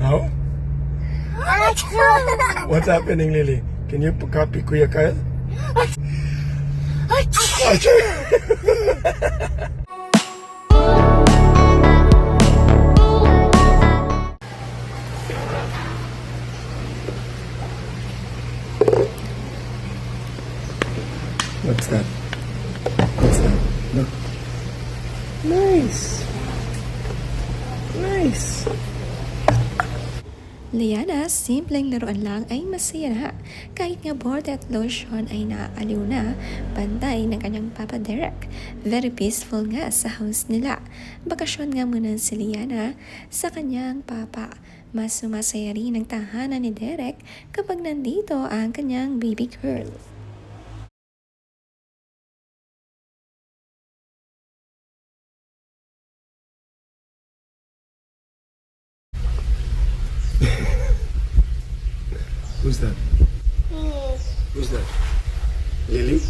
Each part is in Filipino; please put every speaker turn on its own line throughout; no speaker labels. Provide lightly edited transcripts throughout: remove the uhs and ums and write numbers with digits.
How? What's happening, Lily? Can you copy Kuya Kyle? Achoo! What's that? What's that? Look. Nice. Nice.
Liana, simpleng laruan lang ay masaya na. Kahit nga board at lotion ay naaaliw na, bantay ng kanyang Papa Derek. Very peaceful nga sa house nila. Bakasyon nga muna si Liana sa kanyang papa. Mas sumasaya rin ang tahanan ni Derek kapag nandito ang kanyang baby girl.
Who's that? Who's that? Lily?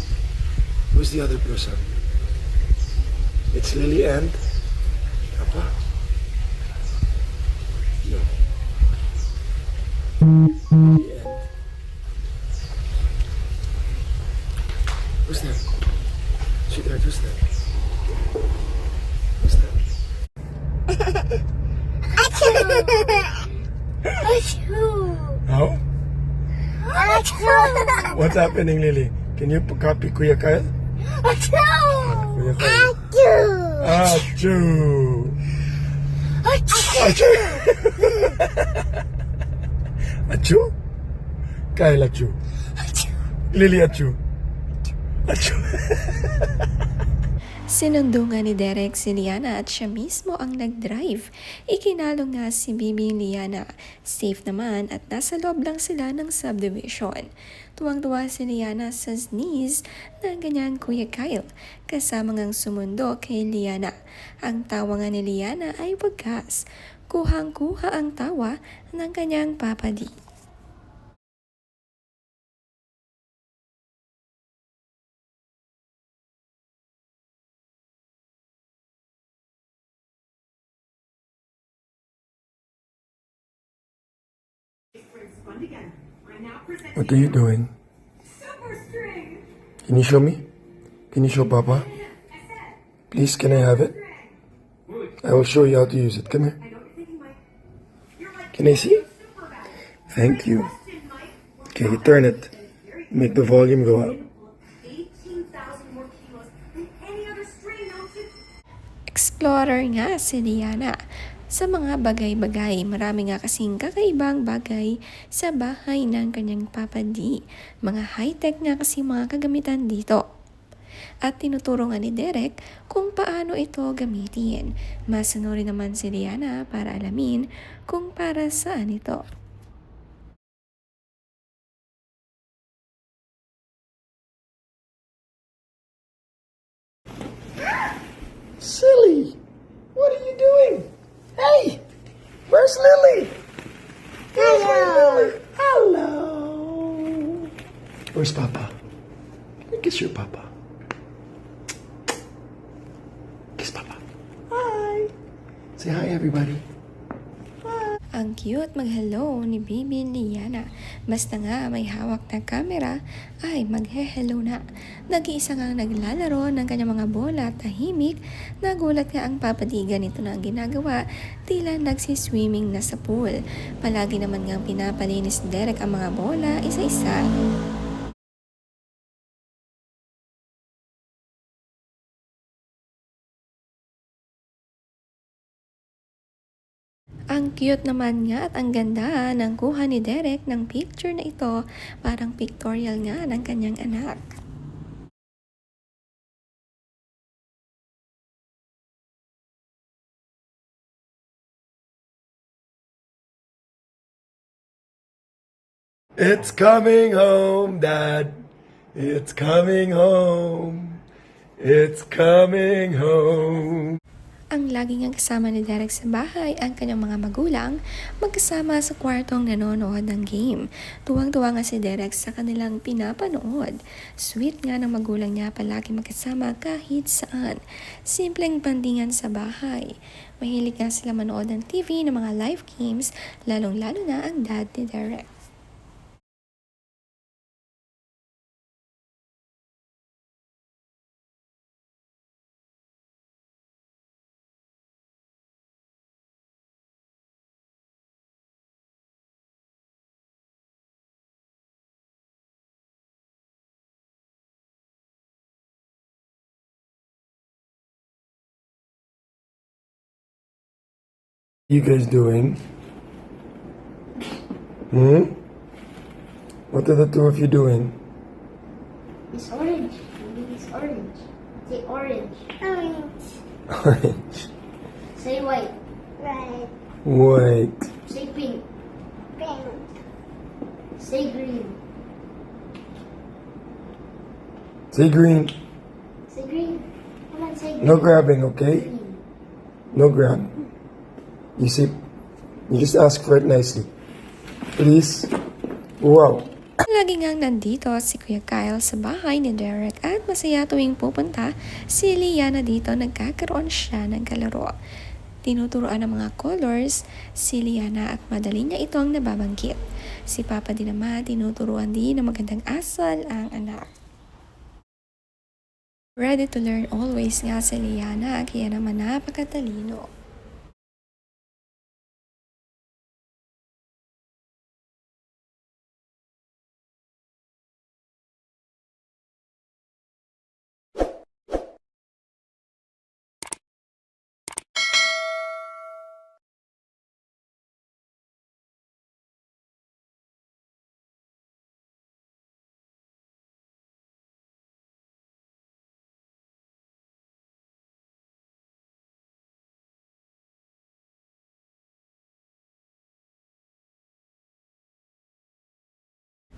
Who's the other person? It's Lily and Papa? No. Lily and... Who's that? Sweetheart, who's that? Who's that? How? What's happening, Lily? Can you copy Kuya Kyle? Kuya Kyle. Achoo! Achoo! Achoo? Kyle achoo. Lily achoo. Achoo.
Sinundo nga ni Derek si Liana at siya mismo ang nag-drive. Ikinalo nga si Bibi Liana. Safe naman at nasa loob lang sila ng subdivision. Tuwang-tuwa si Liana sa sneeze ng ganyang Kuya Kyle. Kasama ngang sumundo kay Liana. Ang tawa nga ni Liana ay wagas. Kuhang-kuha ang tawa ng kanyang Papa D.
What are you doing? Can you show me? Can you show Papa? Please, can I have it? I will show you how to use it. Come here. Can I see? Thank you. Okay, you turn it. Make the volume go up.
Explorer nga si Liana. Sa mga bagay-bagay, marami nga kasing kakaibang bagay sa bahay ng kanyang Papa D. Mga high-tech nga kasi mga kagamitan dito. At tinuturo nga ni Derek kung paano ito gamitin. Masanuri naman si Liana para alamin kung para saan ito.
Silly! What are you doing? Hey! Where's Lily? Where's my Lily? Hello! Where's Papa? Kiss your Papa. Kiss Papa. Hi! Say hi, everybody.
Ang cute mag-hello ni Bibi Liana. Basta nga may hawak na camera ay mag-hello na. Nag-iisa nga naglalaro ng kanyang mga bola at tahimik. Nagulat nga ang Papa D, ganito na ang ginagawa. Tila nagsiswimming na sa pool. Palagi naman nga pinapalinis ni Derek ang mga bola isa-isa. Ang cute naman nga at ang ganda ng kuha ni Derek ng picture na ito, parang pictorial nga ng kanyang anak.
It's coming home, Dad. It's coming home. It's coming home.
Ang laging ang kasama ni Derek sa bahay ang kanyang mga magulang, magkasama sa kwartong nanonood ng game. Tuwang-tuwa nga si Derek sa kanilang pinapanood. Sweet nga ng magulang niya palagi magkasama kahit saan. Simpleng bandingan sa bahay. Mahilig nga sila manood ng TV ng mga live games, lalong-lalo na ang dad ni Derek.
You guys doing? Hmm? What are the two of you doing?
It's orange. Maybe it's orange. Say orange.
Orange.
Orange.
Say white.
Red.
White.
Say pink.
Pink.
Say green.
Say green.
Say green. Come on, say green.
No grabbing, okay?
Green.
No grab. You see, you just ask for it nicely. Please. Wow.
Lagi ngang nandito si Kuya Kyle sa bahay ni Derek at masaya tuwing pupunta si Liana dito, nagkakaroon siya ng kalaro. Tinuturoan ng mga colors si Liana at madali niya itong nababanggit. Si Papa din naman tinuturuan din ng magandang asal ang anak. Ready to learn always nga si Liana, kaya naman napakatalino.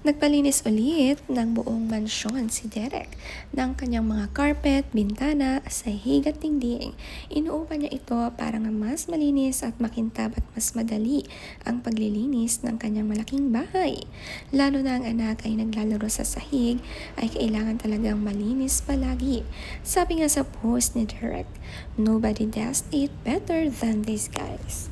Nagpalinis ulit ng buong mansyon si Derek ng kanyang mga carpet, bintana, sahig at dingding. Inuupan niya ito para nga mas malinis at makintab at mas madali ang paglilinis ng kanyang malaking bahay. Lalo na ang anak ay naglalaro sa sahig, ay kailangan talagang malinis palagi. Sabi nga sa post ni Derek, "Nobody does it better than these guys."